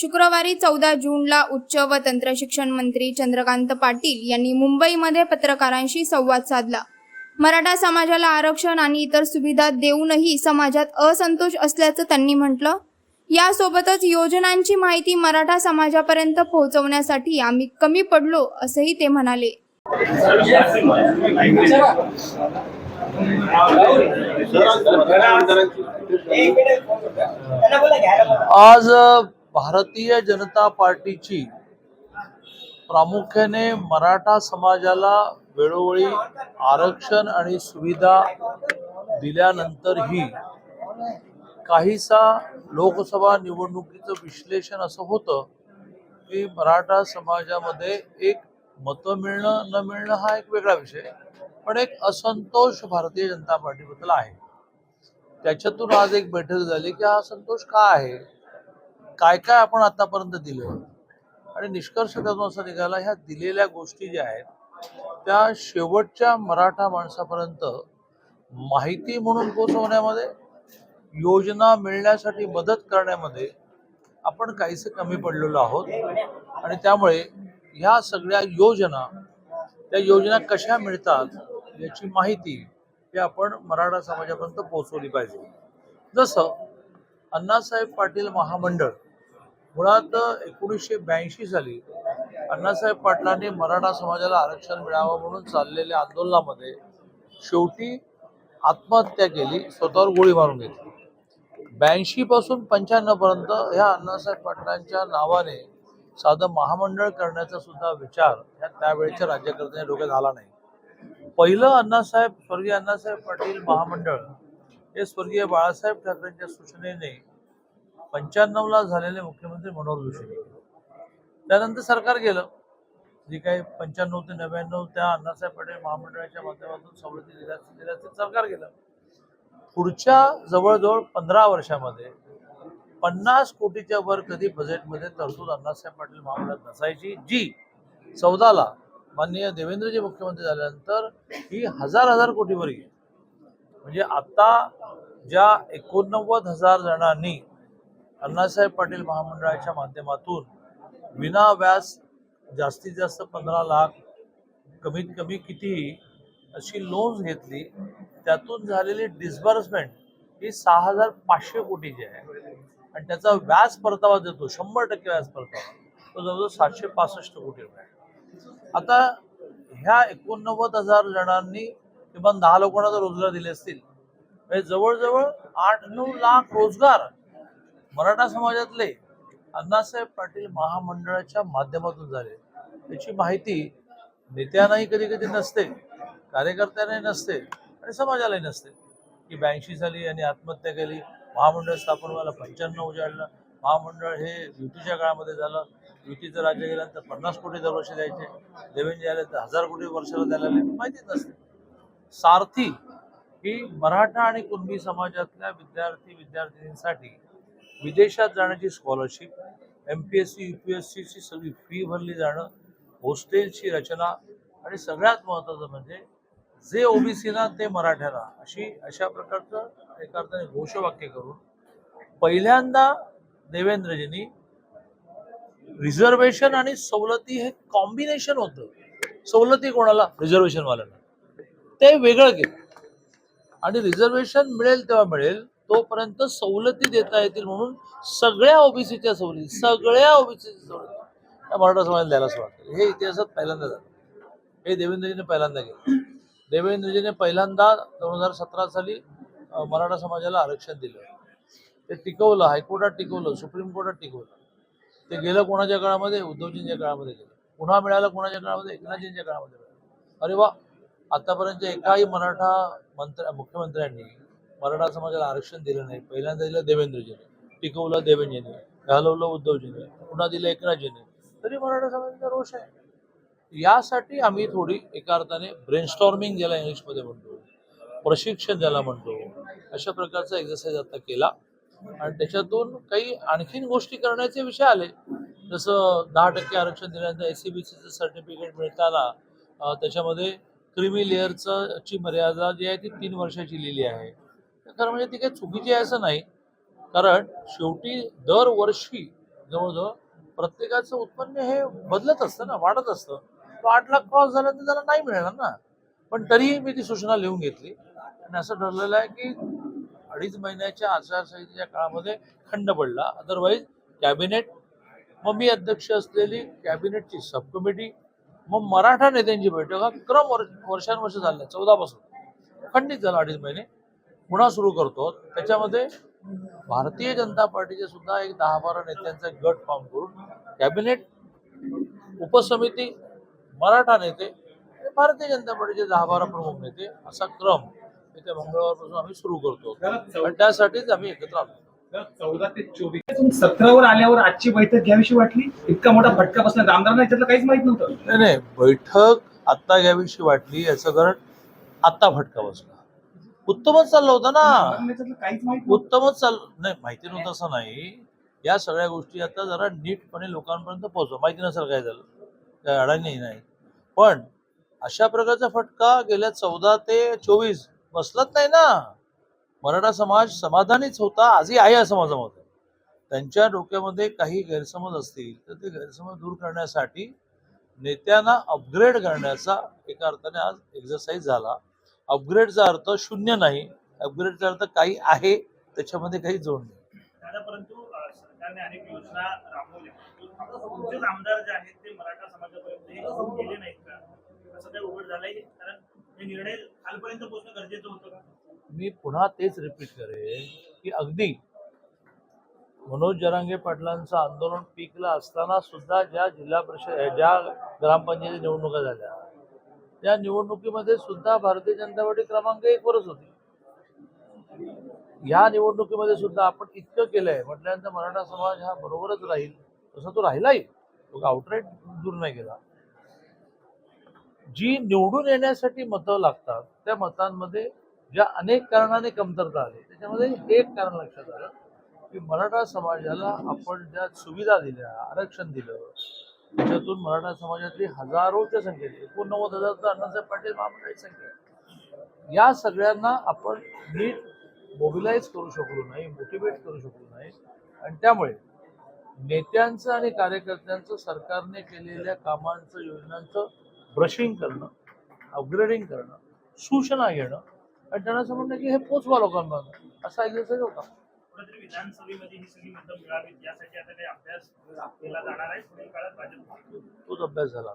शुक्रवारी 14 जूनला उच्च व तंत्र शिक्षण मंत्री चंद्रकांत पाटील यांनी मुंबईमध्ये पत्रकारांशी संवाद साधला। मराठा समाजाला आरक्षण आणि इतर सुविधा देऊनही समाजात असंतोष असल्याचं त्यांनी म्हटलं। यासोबतच योजनांची माहिती मराठा समाजापर्यंत पोहोचवण्यासाठी आम्ही कमी पडलो असंही ते म्हणाले। आज भारतीय जनता पार्टीची प्रामुख्याने मराठा समाजाला वेळोवेळी आरक्षण आणि सुविधा दिल्यानंतरही काहीसा लोकसभा निवडणुकीचं विश्लेषण असं होतं की मराठा समाजामध्ये एक मतं मिळणं न मिळणं हा एक वेगळा विषय, पण एक असंतोष भारतीय जनता पार्टीबद्दल आहे। त्याच्यातून आज एक बैठक झाली की हा असंतोष का आहे, काय काय आपण आतापर्यंत दिलं, आणि निष्कर्ष त्यातून असा निघाला ह्या दिलेल्या गोष्टी ज्या आहेत त्या शेवटच्या मराठा माणसापर्यंत माहिती म्हणून पोहोचवण्यामध्ये, योजना मिळण्यासाठी मदत करण्यामध्ये आपण काहीसे कमी पडलेलो आहोत। आणि त्यामुळे ह्या सगळ्या योजना, त्या योजना कशा मिळतात याची माहिती ही आपण मराठा समाजापर्यंत पोहोचवली पाहिजे। जसं अण्णासाहेब पाटील महामंडळ, मुळात 1982 साली अण्णासाहेब पाटलांनी मराठा समाजाला आरक्षण मिळावं म्हणून चाललेल्या आंदोलनामध्ये शेवटी आत्महत्या केली, स्वतःवर गोळी मारून घेतली। 82 पासून 95 पर्यंत ह्या अण्णासाहेब पाटलांच्या नावाने साधं महामंडळ करण्याचा सुद्धा विचार त्यावेळेच्या राज्यकर्त्यांच्या डोक्यात आला नाही। पहिलं स्वर्गीय अण्णासाहेब पाटील महामंडळ हे स्वर्गीय बाळासाहेब ठाकरेंच्या सूचनेने 95ला झालेले मुख्यमंत्री मनोहर जोशी, त्यानंतर सरकार गेलं, जे काही 95 ते 99 त्या अण्णासाहेब पाटील महामंडळाच्या माध्यमातून सवलती दिल्या ते सरकार गेलं। पुढच्या जवळजवळ 15 वर्षामध्ये 50 कोटीच्या वर कधी बजेटमध्ये तरतूद अण्णासाहेब पाटील महामंडळात नसायची, जी 14ला माननीय देवेंद्रजी मुख्यमंत्री झाल्यानंतर ही हजार कोटीवर गेली। म्हणजे आता ज्या 89,000 जणांनी अण्णासाहेब पाटील महामंडळाच्या माध्यमातून विना व्याज जास्तीत जास्त 15 लाख, कमीत कमी कितीही अशी लोन्स घेतली, त्यातून झालेली डिस्बर्समेंट ही 6,500 कोटीची आहे। आणि त्याचा व्याज परतावा देतो 100% व्याज परतावा, तो जवळजवळ 765 कोटी रुपये। आता ह्या 89,000 जणांनी किमान 10 लोकांना जर रोजगार दिले असतील, म्हणजे जवळजवळ 8-9 लाख रोजगार मराठा समाजातले अण्णासाहेब पाटील महामंडळाच्या माध्यमातून झाले। त्याची माहिती नेत्यांनाही कधी कधी नसते, कार्यकर्त्यांनाही नसते आणि समाजालाही नसते की 82 साली यांनी आत्महत्या केली, महामंडळ स्थापन व्हायला 95 उजाडलं, महामंडळ हे युतीच्या काळामध्ये झालं, युतीचं राज्य गेल्यानंतर 50 कोटी दरवर्षी द्यायचे, देवेंद्र आले तर 1000 कोटी वर्षाला द्यायला लागले, माहितीच नसते। सारथी ही मराठा आणि कुणबी समाजातल्या विद्यार्थींसाठी विदेशात जाण्याची स्कॉलरशिप, MPSC UPSC ची सगळी फी भरली जाणं, हॉस्टेलची रचना, आणि सगळ्यात महत्त्वाचं म्हणजे जे ओबीसीना ते मराठ्याला, अशा प्रकारचं एका अर्थाने घोषवाक्य करून पहिल्यांदा देवेंद्रजींनी रिझर्वेशन आणि सवलती हे कॉम्बिनेशन होतं, सवलती कोणाला, रिझर्वेशन वाल्यांना, ते वेगळं केलं। आणि रिझर्वेशन मिळेल तेव्हा मिळेल, तोपर्यंत सवलती देता येतील म्हणून सगळ्या ओबीसीच्या सवलती त्या मराठा समाजाला द्यायला सुरुवात केली। हे इतिहासात पहिल्यांदा झालं, हे देवेंद्रजीने पहिल्यांदा केलं। देवेंद्रजीने पहिल्यांदा 2017 साली मराठा समाजाला आरक्षण दिलं, ते टिकवलं, हायकोर्टात टिकवलं, सुप्रीम कोर्टात टिकवलं। ते गेलं कोणाच्या काळामध्ये, उद्धवजींच्या काळामध्ये गेलं, पुन्हा मिळालं कोणाच्या काळामध्ये, एकनाथजींच्या काळामध्ये मिळालं। अरे वा, आतापर्यंत एकाही मराठा मुख्यमंत्र्यांनी मराठा समाजाला आरक्षण दिलं नाही। पहिल्यांदा दिलं देवेंद्रजीने, टिकवलं देवेंद्रजीने, घालवलं उद्धवजीने, पुन्हा दिलं एकनाथजीने, तरी मराठा समाजाचा रोष आहे। यासाठी आम्ही थोडी एका अर्थाने ब्रेनस्टॉर्मिंग ज्याला इंग्लिशमध्ये म्हणतो, प्रशिक्षण ज्याला म्हणतो, अशा प्रकारचा एक्झरसाइज आता केला। आणि त्याच्यातून काही आणखीन गोष्टी करण्याचे विषय आले, जसं 10% आरक्षण दिल्यानंतर SCBCचं सर्टिफिकेट मिळताना त्याच्यामध्ये क्रिमी लेअरची मर्यादा जी आहे ती 3 वर्षाची लिहिली आहे। खरं म्हणजे ती काही चुकीची आहे असं नाही, कारण शेवटी दरवर्षी जवळजवळ प्रत्येकाचं उत्पन्न हे बदलत असतं ना, वाढत असतं. तो 8 लाख क्रॉस झाल्यानंतर त्याला नाही मिळणार ना. पण तरीही मी ती सूचना लिहून घेतली आणि असं ठरलेलं आहे की 2.5 महिन्याच्या आचारसंहितेच्या काळामध्ये खंड पडला, अदरवाईज कॅबिनेट, मग मी अध्यक्ष असलेली कॅबिनेटची सब कमिटी, मग मराठा नेत्यांची बैठक, हा क्रम वर्षानुवर्ष चाललाय 14 पासून खंडित झाला 2.5 महिने, पुन्हा सुरू करतो. त्याच्यामध्ये भारतीय जनता पार्टीचे सुद्धा एक 10-12 नेत्यांचा एक गट फॉर्म करून कॅबिनेट, उपसमिती, मराठा नेते आणि भारतीय जनता पार्टीचे 10-12 प्रमुख नेते असा क्रम येत्या मंगळवारपासून आम्ही सुरू करतो आणि त्यासाठीच आम्ही एकत्र आलो. 14 ते 24 17वर आल्यावर आजची बैठक घ्यावीशी वाटली. इतका मोठा फटका बसला, आमदारांना याच्यातलं काहीच माहित नव्हतं. नाही, बैठक आत्ता घ्यावीशी वाटली याचं कारण आत्ता फटका बसला. उत्तमच चाललं होतं ना, आमदारांना याच्यातलं काहीच माहित नव्हतं. उत्तमच नाही, माहिती नव्हतं असं नाही. या सगळ्या गोष्टी आता जरा नीटपणे लोकांपर्यंत पोहोचव. माहिती नसेल काय झालं, काय अडाणी नाही. पण अशा प्रकारचा फटका गेल्या 14 ते 24 बसलाच नाही ना. मराठा समाज समाधानीच होता, आजही आहे असं माझं मत आहे. त्यांच्या डोक्यामध्ये काही गैरसमज असतील तर ते गैरसमज दूर करण्यासाठी नेत्यांना अपग्रेड करण्याचा एका अर्थाने आज एक्झरसाइज झाला. अपग्रेडचा अर्थ शून्य नाही, अपग्रेडचा अर्थ काही आहे, त्याच्यामध्ये काही जोड नाही. दादा, परंतु सरकारने अनेक योजना राबवल्या, तुमचेच आमदार जे आहेत ते मराठा समाजापर्यंत हे गेले नाहीत का? असं काही उघड झालंय? कारण हे निर्णय खालपर्यंत पोहोचणं गरजेचं होतं का? मी पुन्हा तेच रिपीट करेन की अगदी मनोज जरांगे पाटलांचं आंदोलन पीकला असताना सुद्धा ज्या जिल्हा परिषद, ज्या ग्रामपंचायती निवडणुका झाल्या, त्या निवडणुकीमध्ये सुद्धा भारतीय जनता पार्टी क्रमांक 1 वरच होती. या निवडणुकीमध्ये सुद्धा आपण इतकं केलंय म्हटल्यानंतर मराठा समाज हा बरोबरच राहील, तसा तो राहिलाही, तो आउटराईट दूर नाही गेला. जी निवडून येण्यासाठी मतं लागतात त्या मतांमध्ये ज्या अनेक कारणाने कमतरता आली, त्याच्यामध्ये एक कारण लक्षात आलं की मराठा समाजाला आपण ज्या सुविधा दिल्या, आरक्षण दिलं, त्याच्यातून मराठा समाजातली हजारोच्या संख्येने 89,000 तर अण्णासाहेब पाटील महामंडळाची संख्या आहे. या सगळ्यांना आपण नीट मोबिलाइज करू शकलो नाही, मोटिवेट करू शकलो नाही आणि त्यामुळे नेत्यांचं आणि कार्यकर्त्यांचं सरकारने केलेल्या कामांचं, योजनांचं ब्रशिंग करणं, अपग्रेडिंग करणं, सूचना घेणं आणि त्यांना समजणं की हे पोचवा लोकांपर्यंत, असा एक्झरसाइज होता. कुठेतरी विधानसभेमध्ये ही सगळी मतं मिळावीत यासाठी आता काही अभ्यास केला जाणार आहे पुढील काळात भाजप? तोच अभ्यास झाला.